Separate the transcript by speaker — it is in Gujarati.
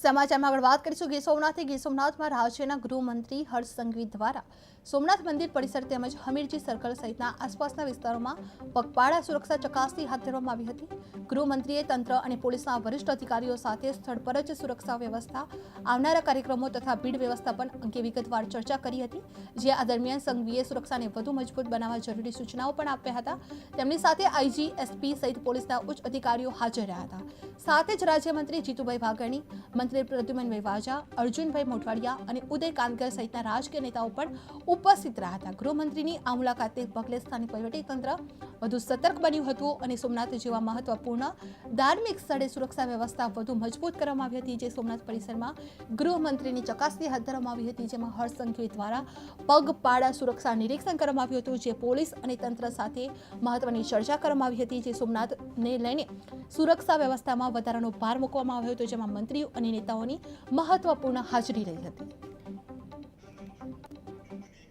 Speaker 1: સમાચારમાં આગળ વાત કરીશું ગીર સોમનાથમાં રાજ્યના ગૃહમંત્રી હર્ષ સંઘવી દ્વારા સોમનાથ મંદિર પરિસર તેમજ હમીરજી સર્કલ સહિતના આસપાસના વિસ્તારોમાં પગપાળા સુરક્ષા ચકાસણી હાથ ધરવામાં આવી હતી। ગૃહમંત્રીએ તંત્ર અને પોલીસના વરિષ્ઠ અધિકારીઓ સાથે સ્થળ પર જ સુરક્ષા વ્યવસ્થા, આવનારા કાર્યક્રમો તથા ભીડ વ્યવસ્થાપન અંગે વિગતવાર ચર્ચા કરી હતી। જે આ દરમિયાન સંઘવીએ સુરક્ષાને વધુ મજબૂત બનાવવા જરૂરી સૂચનાઓ પણ આપ્યા હતા। તેમની સાથે આઈજી, એસપી સહિત પોલીસના ઉચ્ચ અધિકારીઓ હાજર રહ્યા હતા। સાથે જ રાજ્યમંત્રી જીતુભાઈ વાઘાણી, મંત્રી પ્રદ્યુમનભાઈ વાજા, અર્જુનભાઈ મોઢવાડિયા અને ઉદય કાનગર સહિતના રાજકીય નેતાઓ પણ ઉપસ્થિત રહ્યા હતા। ગૃહમંત્રીની આ મુલાકાતને પગલે સ્થાનિક વહીવટીતંત્ર વધુ સતર્ક બન્યું હતું અને સોમનાથ જેવા મહત્વપૂર્ણ ધાર્મિક સ્થળે સુરક્ષા વ્યવસ્થા વધુ મજબૂત કરવામાં આવી હતી। જે સોમનાથ પરિસરમાં ગૃહમંત્રીની ચકાસણી હાથ ધરવામાં આવી હતી, જેમાં હર્ષ સંઘવી દ્વારા પગપાળા સુરક્ષા નિરીક્ષણ કરવામાં આવ્યું હતું। જે પોલીસ અને તંત્ર સાથે મહત્વની ચર્ચા કરવામાં આવી હતી। જે સોમનાથને લઈને સુરક્ષા વ્યવસ્થામાં વધારાનો ભાર મૂકવામાં આવ્યો હતો, જેમાં મંત્રીઓ અને નેતાઓની મહત્વપૂર્ણ હાજરી રહી હતી।